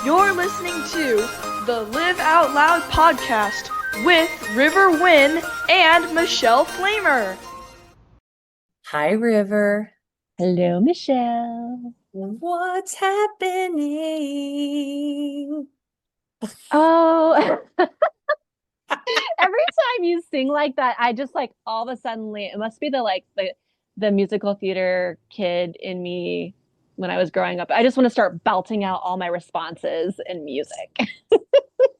You're listening to the Live Out Loud podcast with River Wynn and Michele Flamer. Hi, River. Hello, Michele. What's happening? Oh, every time you sing like that, I just like all of a sudden, it must be the musical theater kid in me when I was growing up. I just want to start belting out all my responses in music.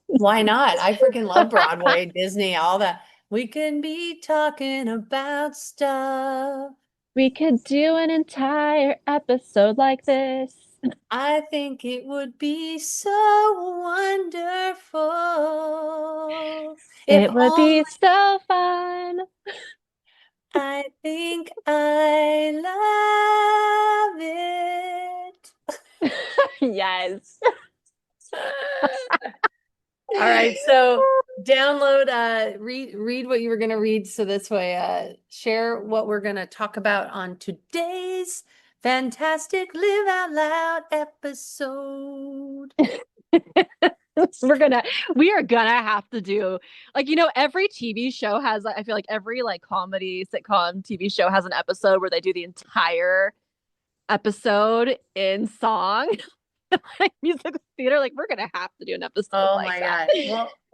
Why not? I freaking love Broadway, Disney, all that. We can be talking about stuff. We could do an entire episode like this. I think it would be so wonderful. It would be so fun. I think I love it. Yes. All right, so download, read what you were going to read. So this way, share what we're going to talk about on today's fantastic Live Out Loud episode. we are gonna have to do every TV show has, I feel like every comedy sitcom TV show has an episode where they do the entire episode in song. Like music theater, we're gonna have to do an episode. Oh my God.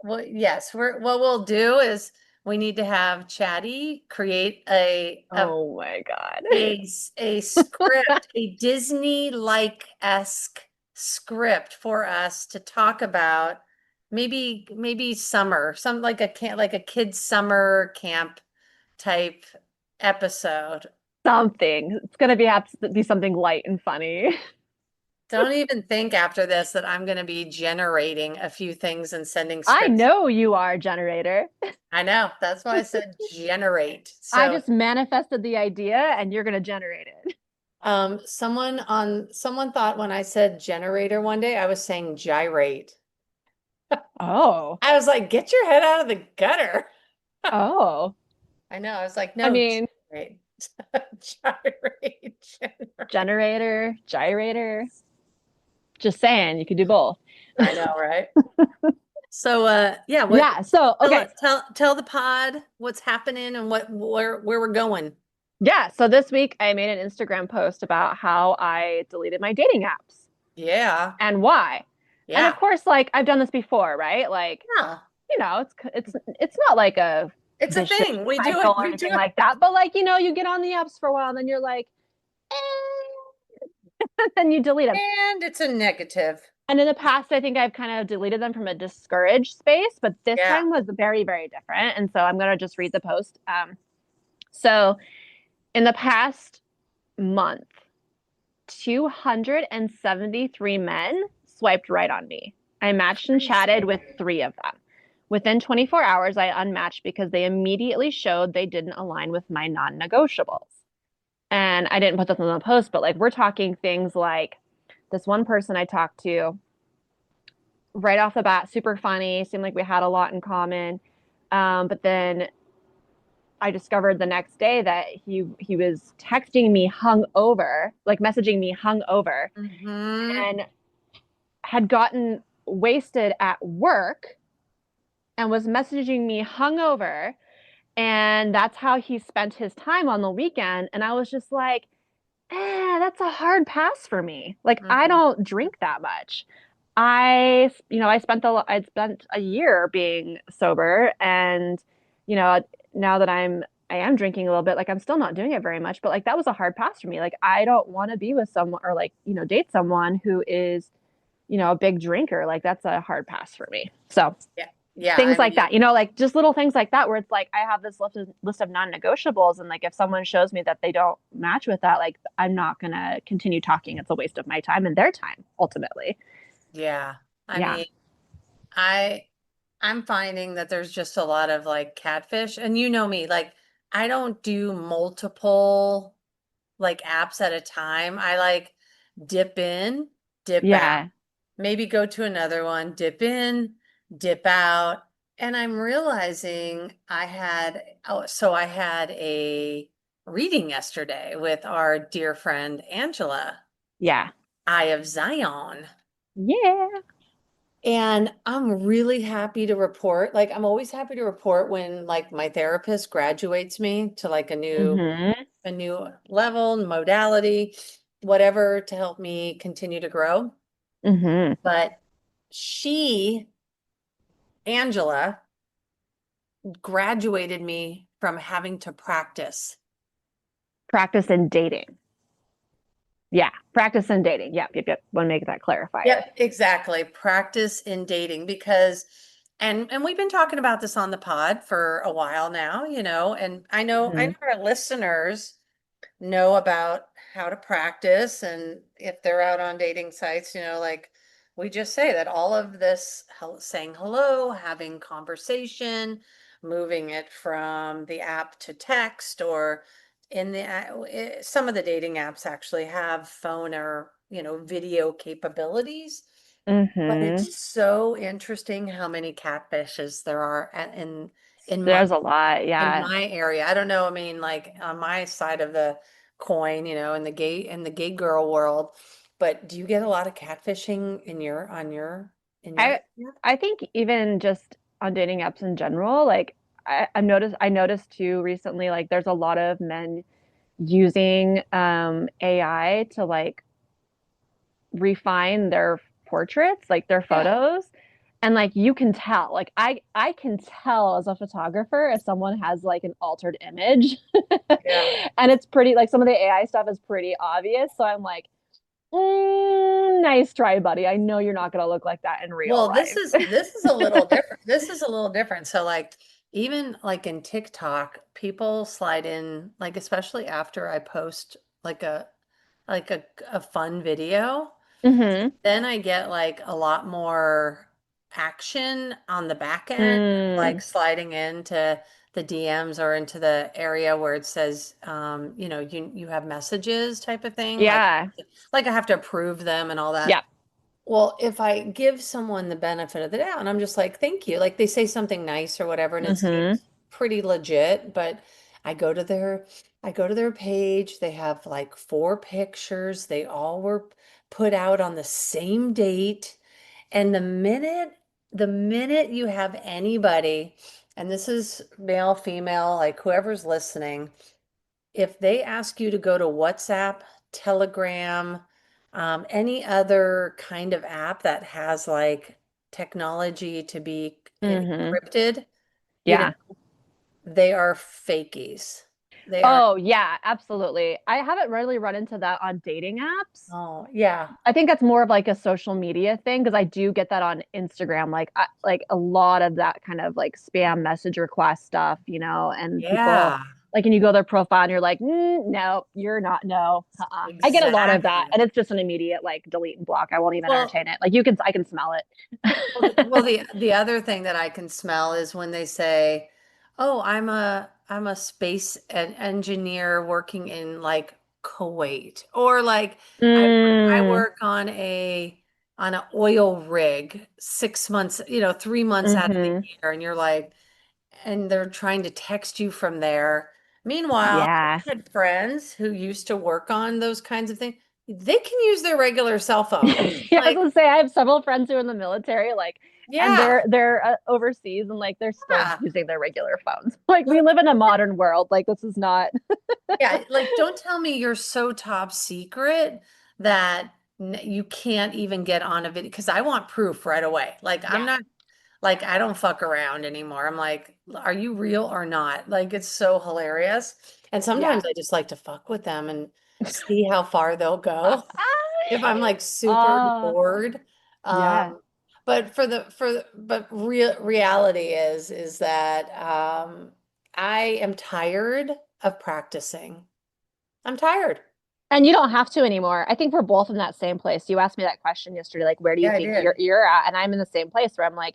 Well, yes, what we'll do is we need to have Chatty create oh my God. a script, a Disney-like-esque script for us to talk about. Maybe summer, like a kid's summer camp type episode. Something. It's gonna have to be something light and funny. Don't even think after this that I'm going to be generating a few things and sending scripts. I know you are, generator. I know. That's why I said generate. So, I just manifested the idea and you're gonna generate it. someone thought when I said generator one day, I was saying gyrate. Oh. I was like, get your head out of the gutter. Oh. I know. I was like, no, I mean, gyrate. Gyrate. Generator, gyrator. Just saying, you could do both. I know, right? So, So, okay. Tell the pod what's happening and where we're going. Yeah. So this week I made an Instagram post about how I deleted my dating apps. Yeah. And why. Yeah. And of course, I've done this before, right? Yeah. It's not like it's a thing. We do it. Or anything like that. But you get on the apps for a while and then you're like, and then you delete them. And it's a negative. And in the past, I think I've kind of deleted them from a discouraged space, but this time was very, very different. And so I'm going to just read the post. So in the past month, 273 men swiped right on me. I matched and chatted with 3 of them. Within 24 hours, I unmatched because they immediately showed they didn't align with my non-negotiables. And I didn't put this on the post, but we're talking things like this one person I talked to right off the bat, super funny, seemed like we had a lot in common. But then I discovered the next day that he was texting me hungover, messaging me hungover, and had gotten wasted at work and was messaging me hungover. And that's how he spent his time on the weekend. And I was just like, that's a hard pass for me. I don't drink that much. I spent a year being sober, and now that I am drinking a little bit, I'm still not doing it very much, but that was a hard pass for me. I don't want to be with someone or date someone who is, a big drinker. That's a hard pass for me. So yeah, things like that, just little things like that, where it's I have this list of non-negotiables, and if someone shows me that they don't match with that, I'm not gonna continue talking. It's a waste of my time and their time ultimately. Yeah. I mean, I'm finding that there's just a lot of catfish, and you know me, I don't do multiple apps at a time. I dip in, dip out, maybe go to another one, dip in, dip out. And I'm realizing I had a reading yesterday with our dear friend Angela. Yeah. Eye of Zion. Yeah. And I'm really happy to report, like I'm always happy to report when like my therapist graduates me to like Mm-hmm. a new level, modality, whatever to help me continue to grow. Mm-hmm. But she, Angela, graduated me from having to practice. Practice in dating. Yeah, practice in dating. Yep, yep, yep. Want to make that clarifier. Yep, exactly. Practice in dating because and we've been talking about this on the pod for a while now, and I know Mm-hmm. our listeners know about how to practice and if they're out on dating sites, like we just say that all of this saying hello, having conversation, moving it from the app to text or some of the dating apps actually have phone or, video capabilities. But Mm-hmm. it's so interesting how many catfishes there are in my There's a lot. in Yeah. my area. I don't know, I mean, like on my side of the coin, in the gay girl world. But do you get a lot of catfishing in your I area? I think even just on dating apps in general, like I noticed too recently, like there's a lot of men using AI to like refine their portraits, like their Yeah, photos. And like you can tell, like I can tell as a photographer if someone has like an altered image. yeah. And it's pretty like some of the AI stuff is pretty obvious. So I'm like, nice try, buddy. I know you're not gonna look like that in real Well, life. this is a little different. This is a little different. So like even like in TikTok, people slide in like especially after I post like a fun video. Hmm. Then I get like a lot more action on the back end, like Mm, sliding into the DMs or into the area where it says, you have messages type of thing. yeah. Like I have to approve them and all that. Yeah. Well, if I give someone the benefit of the doubt and I'm just like, thank you, like they say something nice or whatever, and it Hmm. seems pretty legit, but I go to their I go to their page, they have like four pictures, they all were put out on the same date. And the minute you have anybody, and this is male, female, like whoever's listening, if they ask you to go to WhatsApp, Telegram, any other kind of app that has like technology to be Hmm. encrypted, you know, Yeah. they are fakies. They are, Oh, yeah, absolutely. I haven't really run into that on dating apps. oh, yeah, I think that's more of like a social media thing because I do get that on Instagram, like a lot of that kind of like spam message request stuff, and people yeah, like, and you go to their profile and you're like, no, you're not, no, I get a lot of that, exactly. and it's just an immediate like delete and block. I won't even Well, entertain it. Like I can smell it. the other thing that I can smell is when they say, "Oh, I'm a space engineer working in like Kuwait," or like I Mm, work on an oil rig 6 months, 3 months out of the mm-hmm. year, and you're like, and they're trying to text you from there. Meanwhile, Yeah. I had friends who used to work on those kinds of things. They can use their regular cell phone. Yeah, I was Like, gonna say I have several friends who are in the military, like, and yeah, they're overseas and like they're still yeah. using their regular phones. Like we Like, live in a modern world. Like this is not. yeah, like don't tell me you're so top secret that you can't even get on a video because I want proof right away. Like I'm Yeah, not like I don't fuck around anymore. I'm like, are you real or not? Like it's so hilarious. And sometimes yeah. I just like to fuck with them and see how far they'll go if I'm like super Uh, bored. yeah. But but reality is that I am tired of practicing. I'm tired. And you don't have to anymore. I think we're both in that same place. You asked me that question yesterday, like, where do you Yeah, I think you're did. you're at? And I'm in the same place where I'm like,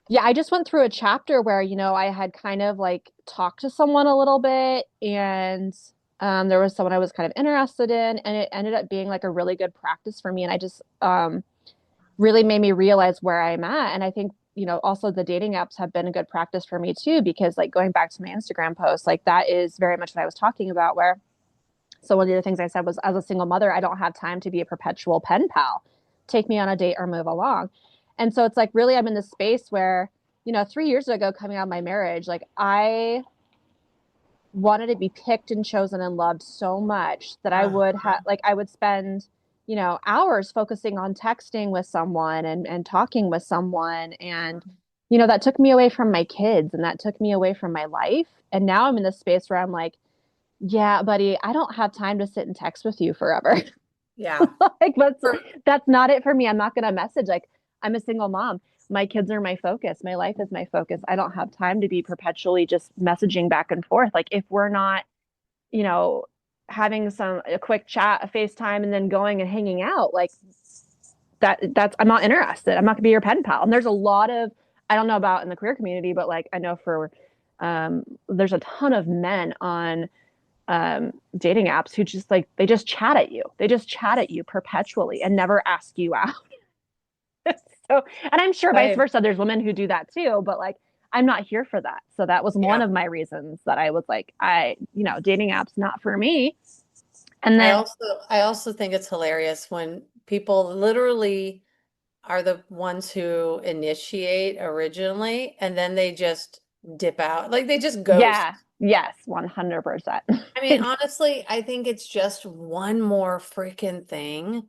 yeah, I just went through a chapter where, I had kind of like talked to someone a little bit and there was someone I was kind of interested in and it ended up being like a really good practice for me. And I just really made me realize where I'm at. And I think, also the dating apps have been a good practice for me too, because like going back to my Instagram post, like that is very much what I was talking about where so one of the things I said was as a single mother, I don't have time to be a perpetual pen pal. Take me on a date or move along. And so it's like, really, I'm in this space where, 3 years ago, coming out of my marriage, like I wanted to be picked and chosen and loved so much that I would have, like, I would spend, hours focusing on texting with someone and talking with someone. And, that took me away from my kids and that took me away from my life. And now I'm in this space where I'm like, yeah, buddy, I don't have time to sit and text with you forever. Yeah. Like that's not it for me. I'm not going to message. Like, I'm a single mom. My kids are my focus. My life is my focus. I don't have time to be perpetually just messaging back and forth. Like, if we're not, you know, having a quick chat, a FaceTime, and then going and hanging out, like that's I'm not interested. I'm not gonna be your pen pal. And there's a lot of, I don't know about in the queer community, but like I know for there's a ton of men on dating apps who just like they just chat at you. They just chat at you perpetually and never ask you out. So, and I'm sure vice Right. versa, there's women who do that too, but like I'm not here for that. So that was one Yeah. of my reasons that I was like, dating apps not for me. And I then also I also think it's hilarious when people literally are the ones who initiate originally and then they just dip out. Like they just ghost. yeah, yes, 100%. I mean, honestly, I think it's just one more freaking thing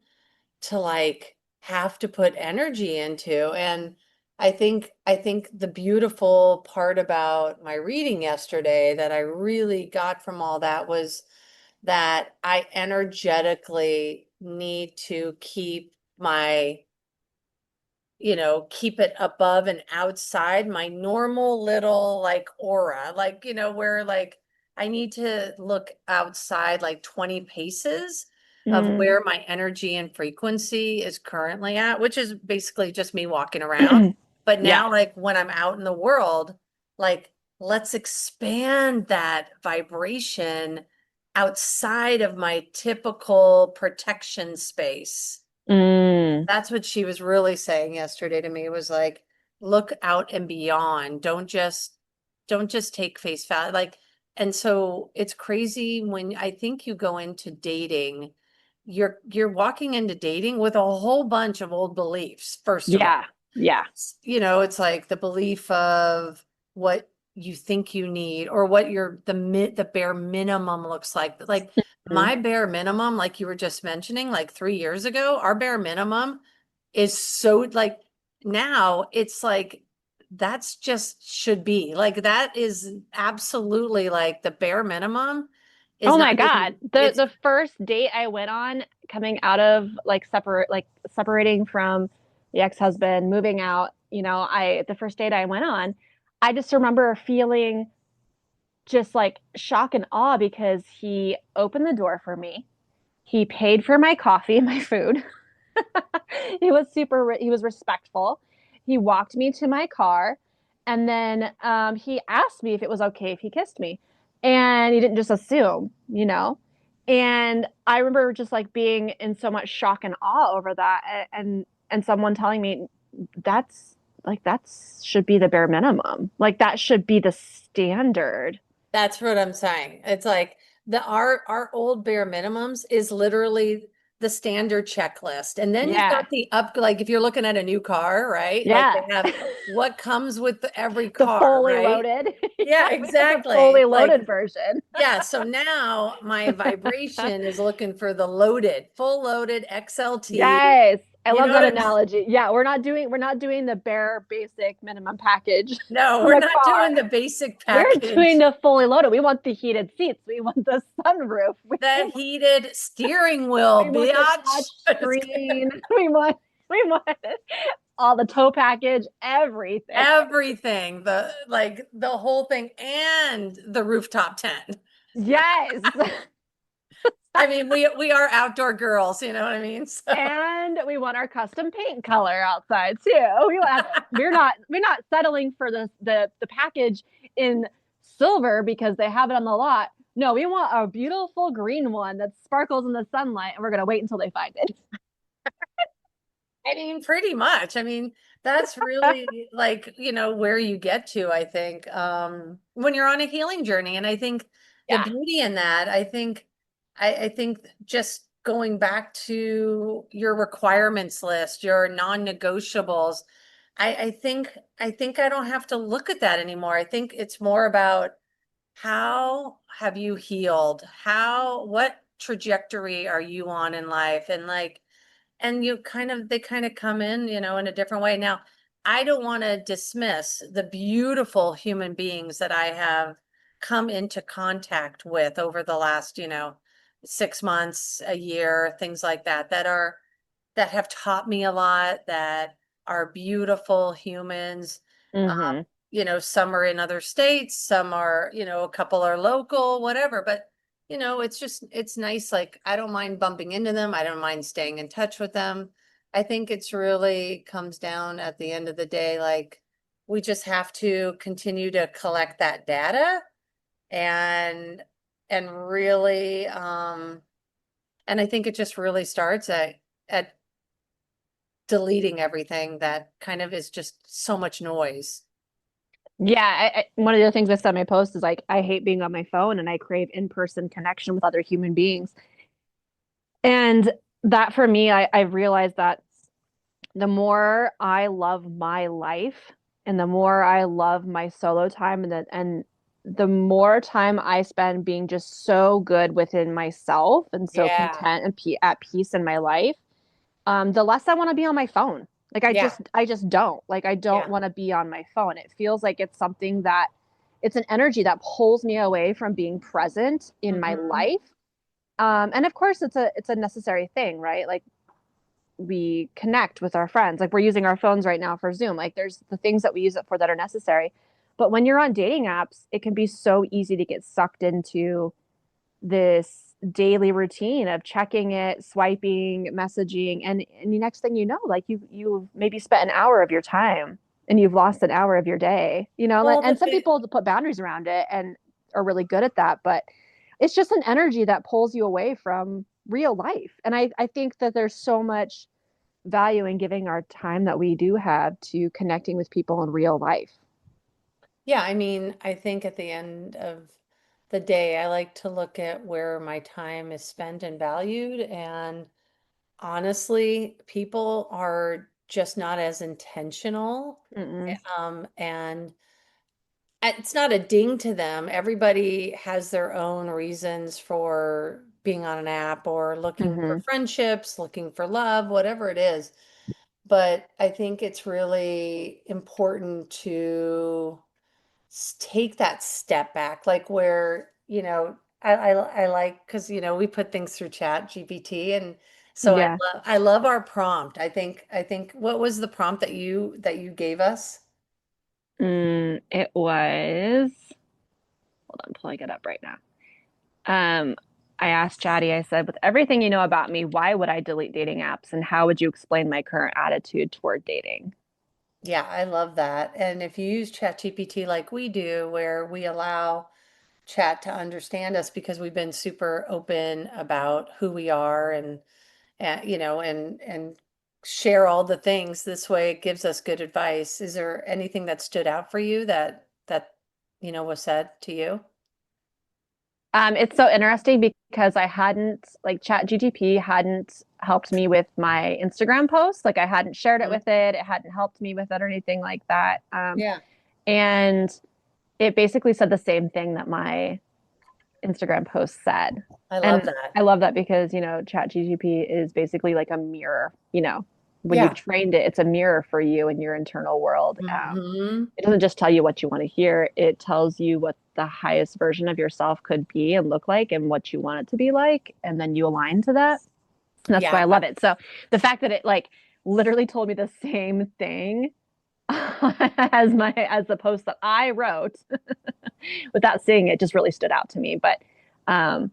to like have to put energy into. And I think the beautiful part about my reading yesterday that I really got from all that was that I energetically need to keep my, keep it above and outside my normal little like aura, like, where like I need to look outside like 20 paces of Mm. where my energy and frequency is currently at, which is basically just me walking around. But Yeah. now, like when I'm out in the world, like let's expand that vibration outside of my typical protection space. Mm. That's what she was really saying yesterday to me was like, look out and beyond. Don't just take face value. Like, and so it's crazy when I think you go into dating, you're walking into dating with a whole bunch of old beliefs, first of all. Yeah. Yeah. It's like the belief of what you think you need or what the bare minimum looks like. But like Mm. my bare minimum, like you were just mentioning, like 3 years ago, our bare minimum is so like now it's like that's just should be like that is absolutely like the bare minimum is Oh not my even God. The it's the first date I went on coming out of separating from the ex-husband, moving out, the first date I went on, I just remember feeling just like shock and awe because he opened the door for me. He paid for my coffee and my food. He was respectful. He walked me to my car and then he asked me if it was okay if he kissed me. And he didn't just assume, And I remember just like being in so much shock and awe over that and someone telling me that should be the bare minimum. Like that should be the standard. That's what I'm saying. It's like our old bare minimums is literally the standard checklist. And then you've Yeah. got the up, like if you're looking at a new car, right? Like Yeah. they have what comes with every The car, fully right? loaded. Yeah, Yeah, we have the exactly. fully Like, loaded version. yeah. So now my vibration is looking for the loaded, full loaded XLT. Yes. I You love know that what I'm analogy. Yeah, we're not doing the bare basic minimum package No, on we're a not car. doing the basic We're doing package. the fully loaded. We want the heated seats. We want the sunroof. We The want, heated steering wheel, we want the biatch. touch screen. We want all the tow package, everything. Everything, the whole thing and the rooftop tent. Yes. I mean, we are outdoor girls, you know what I mean? So And we want our custom paint color outside too. We're not settling for the package in silver because they have it on the lot. No, we want a beautiful green one that sparkles in the sunlight, and we're gonna wait until they find it. I mean, pretty much. I mean, that's really like, where you get to, I think, when you're on a healing journey. And I think the Yeah. beauty in that, I think just going back to your requirements list, your non-negotiables, I think I don't have to look at that anymore. I think it's more about how have you healed? What trajectory are you on in life? And like, and they kind of come in, in a different way. Now, I don't want to dismiss the beautiful human beings that I have come into contact with over the last, 6 months, a year, things like that, that have taught me a lot, that are beautiful humans. Mm-hmm. Some are in other states, some are, a couple are local, whatever. But, it's nice. Like, I don't mind bumping into them. I don't mind staying in touch with them. I think it's really comes down at the end of the day, like, we just have to continue to collect that data and really, and I think it just really starts at deleting everything that kind of is just so much noise. Yeah, one of the things I said in my post is like, I hate being on my phone and I crave in-person connection with other human beings. And that for me, I've realized that the more I love my life and the more I love my solo time and the more time I spend being just so good within myself and so Yeah. content and at peace in my life, the less I want to be on my phone. Like Yeah. I just don't. Like I don't Yeah. want to be on my phone. It feels like it's something that it's an energy that pulls me away from being present in my Hmm. life. And of course it's a necessary thing, right? Like we connect with our friends. Like we're using our phones right now for Zoom. Like there's the things that we use it for that are necessary. But when you're on dating apps, it can be so easy to get sucked into this daily routine of checking it, swiping, messaging, and the next thing you know, like you've maybe spent an hour of your time and you've lost an hour of your day, Well, and some people put boundaries around it and are really good at that, but it's just an energy that pulls you away from real life. And I think that there's so much value in giving our time that we do have to connecting with people in real life. yeah, I mean, I think at the end of the day, I like to look at where my time is spent and valued. And honestly, people are just not as intentional. Mm-mm. And it's not a ding to them. Everybody has their own reasons for being on an app or looking for Mm-hmm. friendships, looking for love, whatever it is. But I think it's really important to take that step back, like where, I like, because, we put things through Chat GPT, and so Yeah. I love our prompt. I think what was the prompt that you gave us? It was, hold on, pulling it up right now. Um, I asked Chatty, I said, with everything you know about me, why would I delete dating apps? And how would you explain my current attitude toward dating? Yeah, I love that. And if you use ChatGPT like we do, where we allow chat to understand us because we've been super open about who we are, and share all the things this way, it gives us good advice. Is there anything that stood out for you that was said to you? It's so interesting because I hadn't, like, Chat GTP hadn't helped me with my Instagram posts. Like, I hadn't shared it Mhm. with it. It hadn't helped me with it or anything like that. Yeah, And it basically said the same thing that my Instagram post said. I love And that. I love that because, ChatGPT is basically like a mirror, when you've Yeah. trained it, it's a mirror for you and your internal world. Hmm. It doesn't just tell you what you want to hear, it tells you what the highest version of yourself could be and look like and what you want it to be like. And then you align to that. And that's why Yeah. I love it. So the fact that it like literally told me the same thing as the post that I wrote without seeing it just really stood out to me. But um,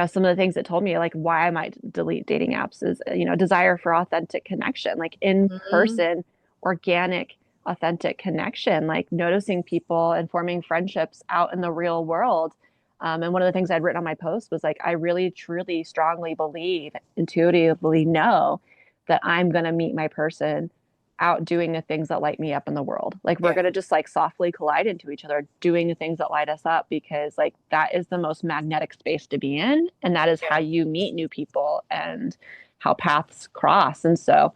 some of the things it told me, like why I might delete dating apps is, desire for authentic connection, like in Hmm. person, organic, authentic connection, like noticing people and forming friendships out in the real world. And one of the things I'd written on my post was like, I really, truly, strongly believe, intuitively know that I'm going to meet my person out doing the things that light me up in the world. Like we're Yeah. going to just like softly collide into each other, doing the things that light us up, because like that is the most magnetic space to be in. And that is how you meet new people and how paths cross. And so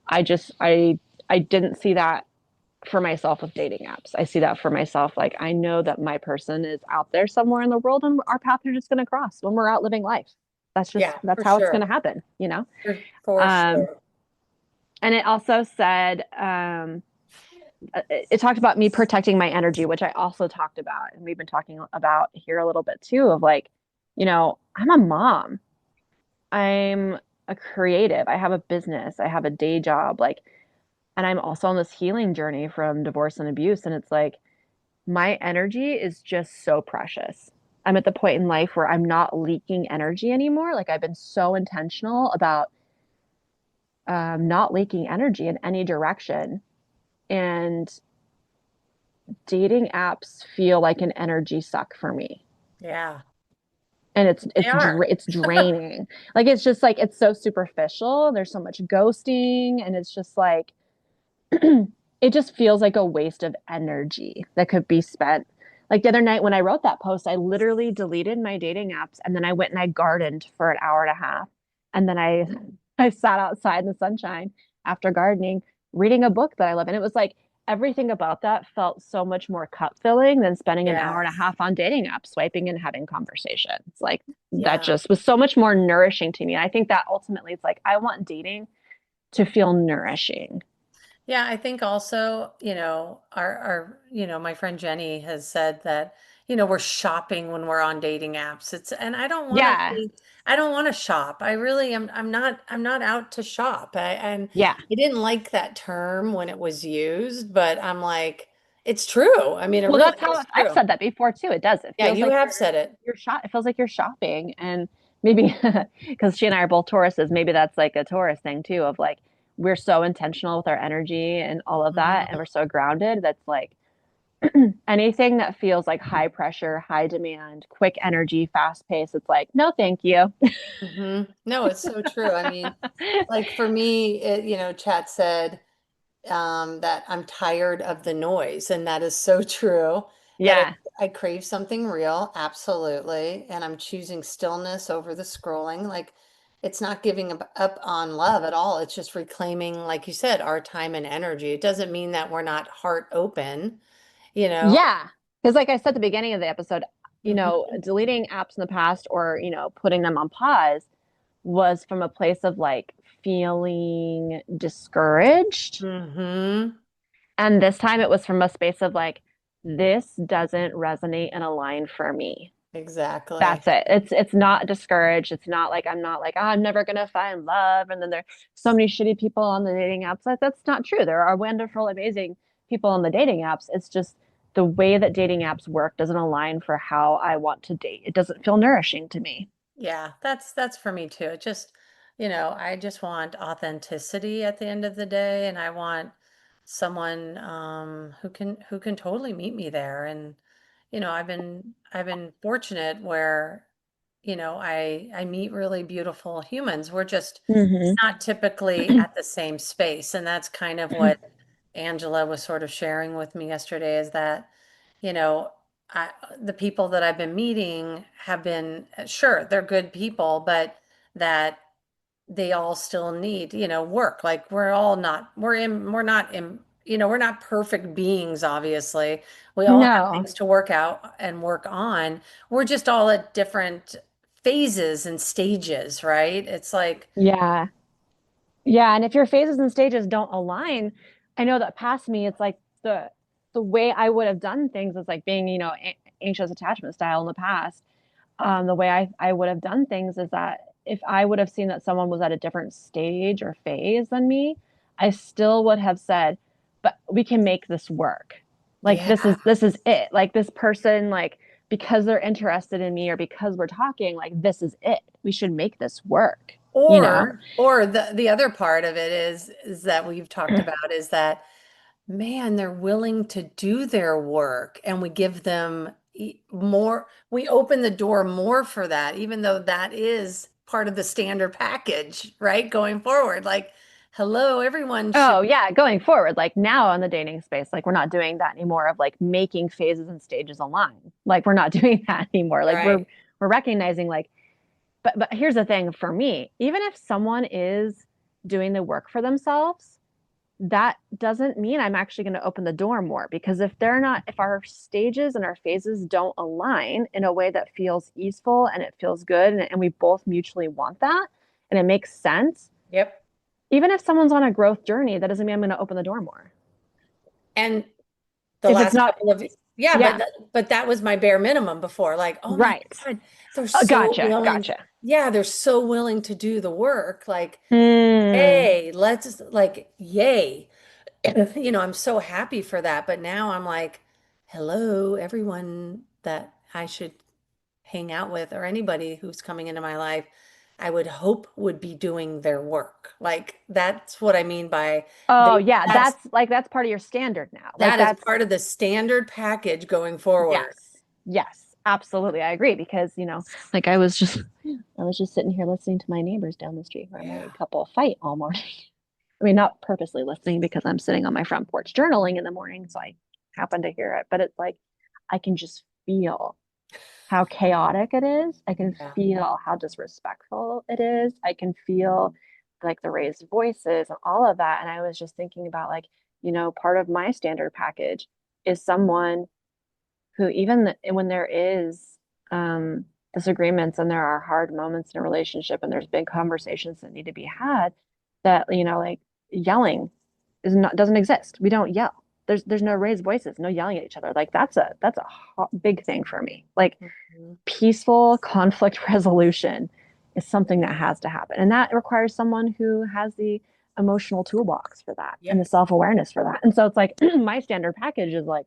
I didn't see that for myself with dating apps. I see that for myself. Like I know that my person is out there somewhere in the world and our paths are just going to cross when we're out living life. Yeah, That's for how it's going sure. to happen, you know? For Um, sure. and it also said, it talked about me protecting my energy, which I also talked about. And we've been talking about here a little bit too of like, I'm a mom. I'm a creative. I have a business. I have a day job. Like, and I'm also on this healing journey from divorce and abuse. And it's like, my energy is just so precious. I'm at the point in life where I'm not leaking energy anymore. Like, I've been so intentional about not leaking energy in any direction. And dating apps feel like an energy suck for me. Yeah, And they are. it's draining. Like it's just like it's so superficial. There's so much ghosting, and it's just like it just feels like a waste of energy that could be spent. Like the other night when I wrote that post, I literally deleted my dating apps and then I went and I gardened for an hour and a half. And then I sat outside in the sunshine after gardening, reading a book that I love. And it was like everything about that felt so much more cup filling than spending an hour and a Yes. half on dating apps, swiping and having conversations. Like that Yeah. just was so much more nourishing to me. And I think that ultimately it's like I want dating to feel nourishing. Yeah, I think also, my friend Jenny has said that, we're shopping when we're on dating apps. And I don't want to Yeah. be, I don't want to shop. I really am, I'm not out to shop. And Yeah. I didn't like that term when it was used, but I'm like, it's true. I mean, it Well, really that's how is I've true. said that before too. It does. It Yeah, feels you like have said it. you're shop. It feels like you're shopping, and maybe because she and I are both Tauruses, maybe that's like a Taurus thing too. Of like we're so intentional with our energy and all of that, and Mhm. we're so grounded. That's like anything that feels like high pressure, high demand, quick energy, fast pace. It's like no, thank you. No, it's so true. I mean, like for me, Chat said, that I'm tired of the noise, and that is so true. That Yeah. I crave something real, absolutely, and I'm choosing stillness over the scrolling. Like it's not giving up on love at all. It's just reclaiming, like you said, our time and energy. It doesn't mean that we're not heart open, you know. Yeah. Because, like I said at the beginning of the episode, Hmm. deleting apps in the past or, putting them on pause was from a place of like feeling discouraged. Hmm. And this time it was from a space of like, this doesn't resonate and align for me. Exactly. That's it. It's not discouraged. It's not like I'm not like, oh, I'm never gonna find love. And then there's so many shitty people on the dating apps. Like that's not true. There are wonderful, amazing people on the dating apps. It's just the way that dating apps work doesn't align for how I want to date. It doesn't feel nourishing to me. Yeah, that's for me too. It just, I just want authenticity at the end of the day, and I want someone who can totally meet me there. And I've been fortunate where, I meet really beautiful humans. We're just Hmm. not typically at the same space, and that's kind of what Angela was sort of sharing with me yesterday is that, you know, I, the people that I've been meeting have been, sure, they're good people, but that they all still need, work. Like we're not perfect beings, obviously. We all have No. things to work out and work on. We're just all at different phases and stages, right? It's like, Yeah. Yeah, and if your phases and stages don't align, I know that past me, it's like the way I would have done things is like being, anxious attachment style in the past. The way I would have done things is that if I would have seen that someone was at a different stage or phase than me, I still would have said, "But we can make this work. Like yeah. this is it. Like this person, like because they're interested in me or because we're talking, like this is it. We should make this work." You know? Or the other part of it is that we've talked about is that man, they're willing to do their work and we give them more, we open the door more for that, even though that is part of the standard package, right? Going forward, like hello, everyone should. Oh yeah, going forward, like now in the dating space, like we're not doing that anymore of like making phases and stages align. Like we're not doing that anymore. Like Right. we're recognizing like, but here's the thing for me, even if someone is doing the work for themselves, that doesn't mean I'm actually going to open the door more, because if they're not, if our stages and our phases don't align in a way that feels easeful and it feels good, and we both mutually want that and it makes sense, Yep. even if someone's on a growth journey, that doesn't mean I'm going to open the door more. And the If it's last not, couple of, yeah, yeah, but that was my bare minimum before. Like, oh my right. God, they're so Gotcha, willing. gotcha. Yeah, they're so willing to do the work. Like, Hmm. hey, let's like, yay. I'm so happy for that. But now I'm like, hello, everyone that I should hang out with or anybody who's coming into my life, I would hope would be doing their work. Like that's what I mean by Oh they yeah, that's that's part of your standard now. Like that is that's part of the standard package going forward. yes. Yes, absolutely. I agree because, like I was just sitting here listening to my neighbors down the street who are a Yeah. married couple fight all morning. I mean, not purposely listening because I'm sitting on my front porch journaling in the morning, so I happen to hear it, but it's like I can just feel how chaotic it is. I can Yeah. feel how disrespectful it is. I can feel like the raised voices and all of that. And I was just thinking about like, part of my standard package is someone who, even when there is disagreements and there are hard moments in a relationship and there's big conversations that need to be had, that, like yelling doesn't exist. We don't yell. There's no raised voices, no yelling at each other. Like that's a big thing for me. Like Mhm. peaceful conflict resolution is something that has to happen. And that requires someone who has the emotional toolbox for that and the Yep. self-awareness for that. And so it's like my standard package is like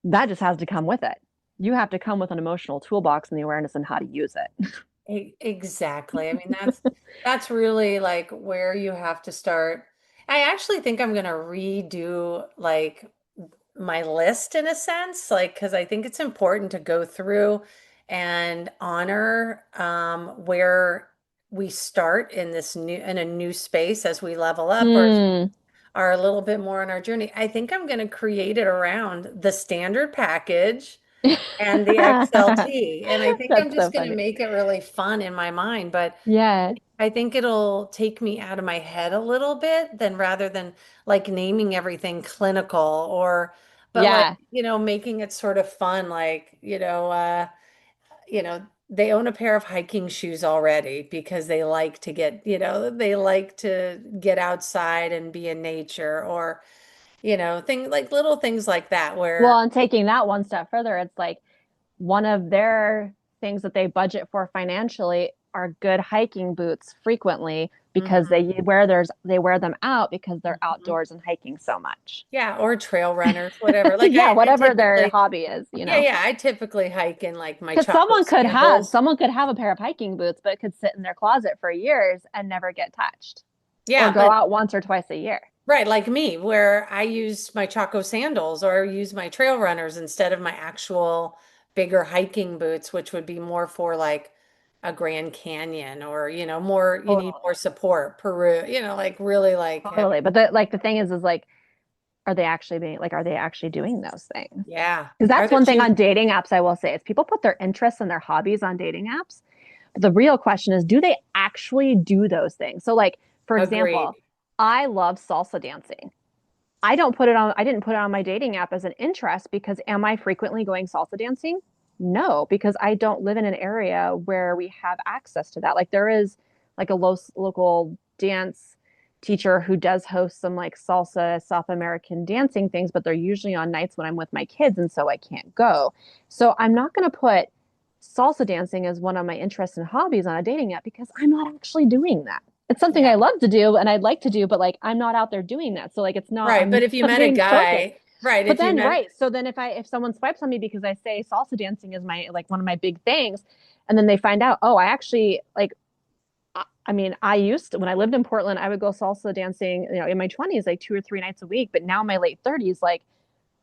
that just has to come with it. You have to come with an emotional toolbox and the awareness on how to use it. Exactly. I mean, that's really like where you have to start. I actually think I'm gonna redo like my list in a sense, like because I think it's important to go through and honor where we start in this new in a new space as we level up or Hmm. are a little bit more on our journey. I think I'm going to create it around the standard package and the XLT. And I think I'm That's so just going to funny. make it really fun in my mind. But Yeah. I think it'll take me out of my head a little bit than rather than like naming everything clinical or, but like, Yeah. making it sort of fun, like, they own a pair of hiking shoes already because they like to they like to get outside and be in nature or, things like little things like that Well, where, and taking that one step further, it's like one of their things that they budget for financially are good hiking boots frequently because Mhm, they wear them out because they're mhm. outdoors and hiking so much. Yeah, or trail runners, whatever. Like Yeah, I whatever their typically, hobby is, yeah, yeah, I typically hike in like my Because Chaco sandals. someone could have a pair of hiking boots, but it could sit in their closet for years and never get touched, or Yeah, go but out once or twice a year. right, like me, where I use my Chaco sandals or use my trail runners instead of my actual bigger hiking boots, which would be more for like a Grand Canyon or, more, you need Totally. more support, Peru, like really like Totally. heavy. But the thing is like, are they actually doing those things? Yeah. Because Are that's the one thing shoes on dating apps I will say is people put their interests and their hobbies on dating apps. But the real question is, do they actually do those things? So, like, for agreed? example, I love salsa dancing. I didn't put it on my dating app as an interest because am I frequently going salsa dancing? No, because I don't live in an area where we have access to that. Like there is like a local dance teacher who does host some like salsa South American dancing things, but they're usually on nights when I'm with my kids and so I can't go. So I'm not going to put salsa dancing as one of my interests and hobbies on a dating app because I'm not actually doing that. It's something I Yeah. love to do and I'd like to do, but like I'm not out there doing that. So like it's not Right. But if you I'm met a being focused. guy, right, But if you then met, right, so then if someone swipes on me because I say salsa dancing is my like one of my big things, and then they find out, oh, I actually like I mean, I used to when I lived in Portland, I would go salsa dancing, in my 20s, like 2 or 3 nights a week. But now in my late 30s, like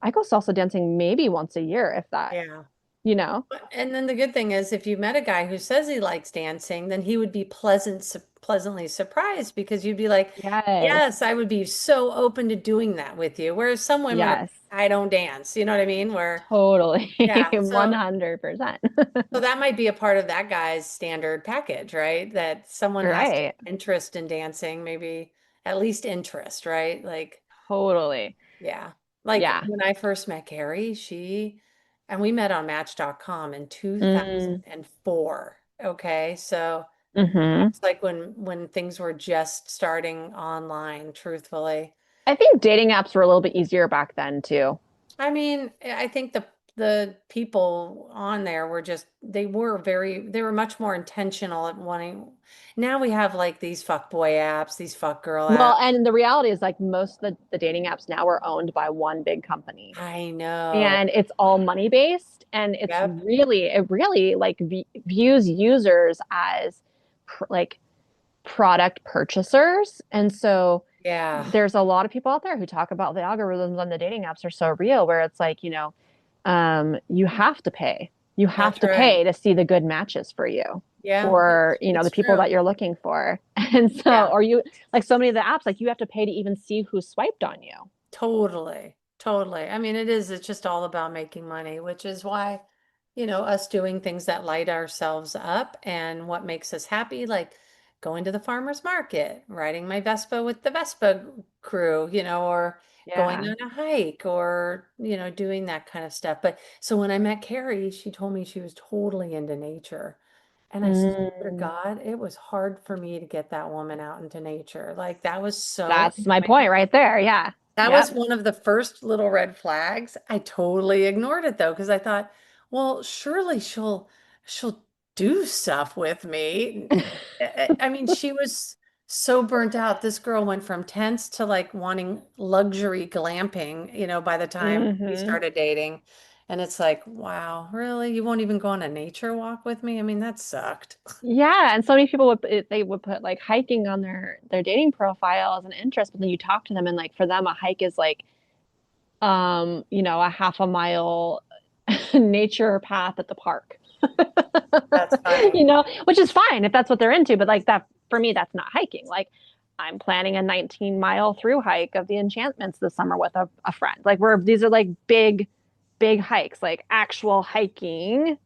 I go salsa dancing maybe once a year, if that. yeah. you know? And then the good thing is, if you met a guy who says he likes dancing, then he would be pleasantly surprised because you'd be like, Yes. yes, I would be so open to doing that with you. Whereas some women are, Yes. I don't dance. You know what I mean? Where, Totally. yeah. So 100%. that might be a part of that guy's standard package, right? That someone has to Right. have interest in dancing, maybe at least interest, right? Like, Totally. yeah. Like Yeah. when I first met Carrie, and we met on Match.com in Mm, 2004. Okay. So hmm it's like when things were just starting online, truthfully. I think dating apps were a little bit easier back then too. I mean, I think the people on there were just they were much more intentional at wanting. Now we have like these fuck boy apps, these fuck girl Well, apps. and the reality is like most of the dating apps now are owned by one big company. I know. And it's all money based and Yep. it really like views users as like product purchasers. And so Yeah, there's a lot of people out there who talk about the algorithms on the dating apps are so real, where it's like, you have to pay. You have that's to right. pay to see the good matches for you Yeah, or, it's the people true. that you're looking for. And so, Yeah. or you like so many of the apps, like you have to pay to even see who swiped on you. Totally. Totally. I mean, it's just all about making money, which is why, us doing things that light ourselves up and what makes us happy, like going to the farmer's market, riding my Vespa with the Vespa crew, or going Yeah. on a hike or, doing that kind of stuff. But so when I met Carrie, she told me she was totally into nature. And I swear to Mm, God, it was hard for me to get that woman out into nature. Like that was so that's my point right there. Yeah. that was Yep. one of the first little red flags. I totally ignored it though, because I thought, well, surely she'll do stuff with me. I mean, she was so burnt out. This girl went from tents to like wanting luxury glamping, by the time we hmm started dating. And it's like, wow, really? You won't even go on a nature walk with me? I mean, that sucked. Yeah, and so many people they would put like hiking on their dating profile as an interest, but then you talk to them and like for them a hike is like a half a mile nature path at the park. That's funny. Which is fine if that's what they're into, but like that for me that's not hiking. Like I'm planning a 19-mile through hike of the enchantments this summer with a friend. Like these are like big hikes, like actual hiking,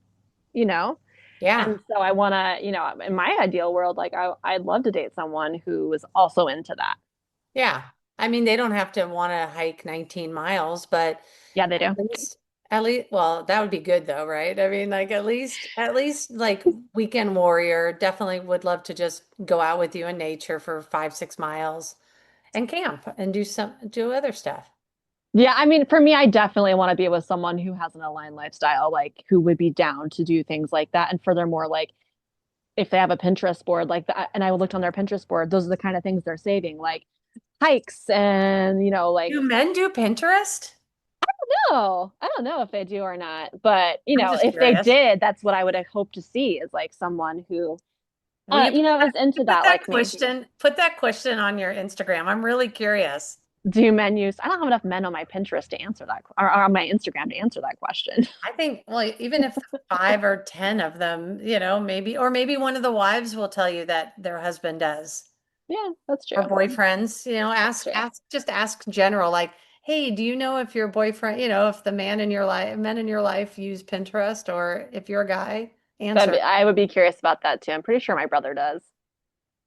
you know? Yeah. And so I want to, in my ideal world, like I'd love to date someone who is also into that. Yeah. I mean, they don't have to want to hike 19 miles, but Yeah, they at do. least, well, that would be good though, right? I mean, like at least like weekend warrior definitely would love to just go out with you in nature for 5, 6 miles and camp and do other stuff. Yeah, I mean, for me, I definitely want to be with someone who has an aligned lifestyle, like who would be down to do things like that. And furthermore, like if they have a Pinterest board like that, and I looked on their Pinterest board, those are the kind of things they're saving, like hikes and, like, Do men do Pinterest? no, I don't know if they do or not, but I'm just if they curious. did, that's what I would hope to see is like someone who, Will you is into put that that like me. question on your Instagram? I'm really curious. Do men use? I don't have enough men on my Pinterest to answer that, or on my Instagram to answer that question. I think, well, even if 5 or 10 of them, maybe one of the wives will tell you that their husband does, Yeah, that's or true. boyfriends, That's true. just ask general, like, hey, do you know if your boyfriend, if the men in your life use Pinterest, or if you're a guy, answer. I would be curious about that too. I'm pretty sure my brother does.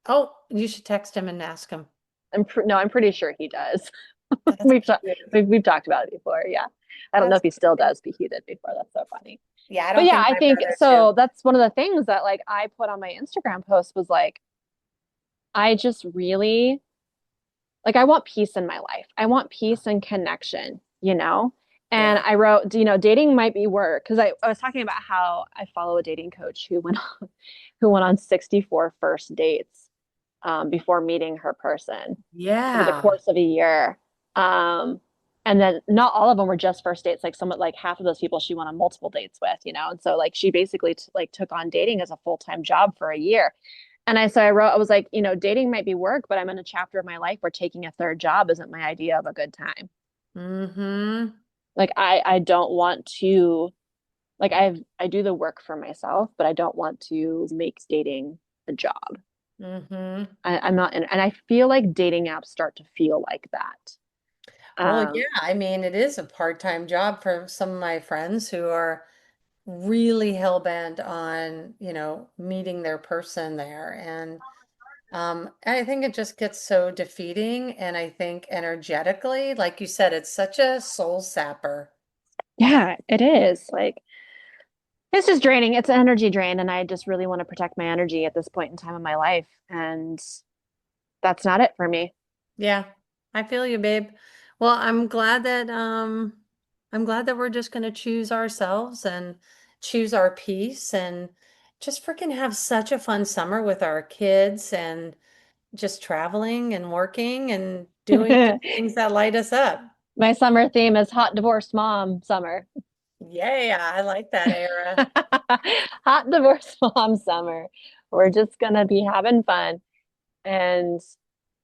Oh, you should text him and ask him. No, I'm pretty sure he does. That's We've talked cute. we've talked about it before. Yeah, I don't know That's if he still cute. does, but he did before. That's so funny. Yeah, I But don't yeah, think I my think brother too. so. That's one of the things that like I put on my Instagram post was like I just really like I want peace in my life. I want peace and connection. And Yeah. I wrote, dating might be work because I was talking about how I follow a dating coach who went on 64 first dates before meeting her person over the Yeah. course of a year. Um, and then not all of them were just first dates. Like like half of those people she went on multiple dates with. And so like she basically like took on dating as a full-time job for a year. And I wrote, I was like, dating might be work, but I'm in a chapter of my life where taking a third job isn't my idea of a good time. Mm-hmm. Like I don't want to like I do the work for myself, but I don't want to make dating a job. Mm-hmm. I'm not and I feel like dating apps start to feel like that. Well, Um, yeah, I mean, it is a part-time job for some of my friends who are really hell-bent on, meeting their person there. And I think it just gets so defeating. And I think energetically, like you said, it's such a soul sapper. yeah, it is. Like it's just draining. It's an energy drain, and I just really want to protect my energy at this point in time of my life. And that's not it for me. Yeah, I feel you, babe. Well, I'm glad that we're just going to choose ourselves and choose our peace and just freaking have such a fun summer with our kids and just traveling and working and doing the things that light us up. My summer theme is hot divorced mom summer. Yeah, I like that era. Hot divorced mom summer. We're just gonna be having fun and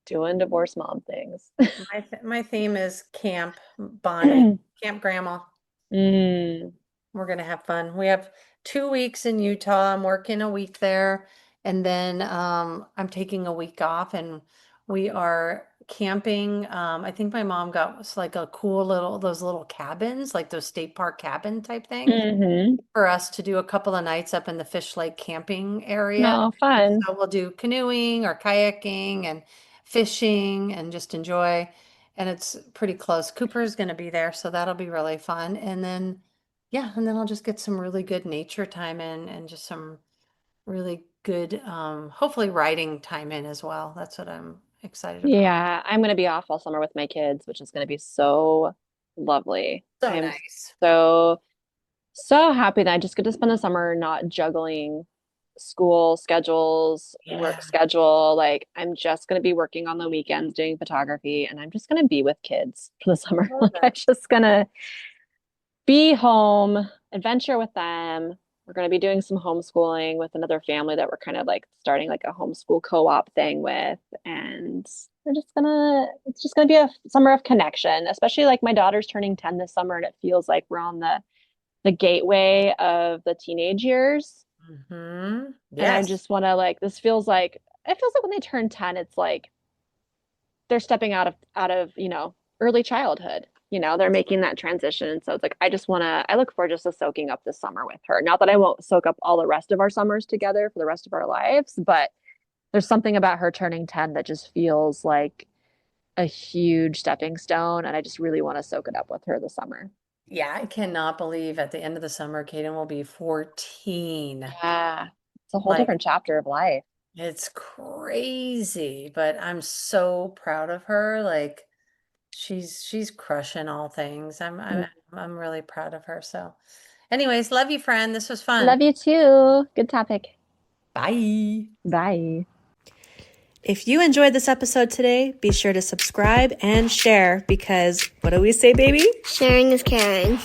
doing divorced mom things. My theme is camp bonding, camp grandma. Mm. We're gonna have fun. We have 2 weeks in Utah. I'm working a week there, and then I'm taking a week off, and we are camping. I think my mom got us like a cool those little cabins, like those state park cabin type things, Hmm. for us to do a couple of nights up in the Fish Lake camping area. Oh, fun. So we'll do canoeing or kayaking and fishing and just enjoy. And it's pretty close. Cooper's going to be there, so that'll be really fun. And then, yeah, and then I'll just get some really good nature time in and just some really good, hopefully writing time in as well. That's what I'm excited about. Yeah, I'm gonna be off all summer with my kids, which is gonna be so lovely. So I'm nice. so so happy that I just get to spend the summer not juggling school schedules, Yeah. work schedule. Like I'm just gonna be working on the weekends doing photography and I'm just gonna be with kids for the summer. Love Like I'm it. just gonna be home, adventure with them. We're going to be doing some homeschooling with another family that we're kind of like starting like a homeschool co-op thing with. And it's just gonna be a summer of connection, especially like my daughter's turning 10 this summer and it feels like we're on the gateway of the teenage years. Mm-hmm. And I Yes. just want to like, it feels like when they turn 10, it's like they're stepping out of early childhood. They're making that transition, and so it's like I look forward just to soaking up this summer with her. Not that I won't soak up all the rest of our summers together for the rest of our lives, but there's something about her turning 10 that just feels like a huge stepping stone, and I just really want to soak it up with her this summer. Yeah, I cannot believe at the end of the summer, Kaden will be 14. Yeah, it's a whole Like, different chapter of life. it's crazy, but I'm so proud of her. Like, she's crushing all things. I'm really proud of her. So, anyways, love you, friend. This was fun. Love you too. Good topic. Bye. Bye. If you enjoyed this episode today, be sure to subscribe and share because what do we say, baby? Sharing is caring.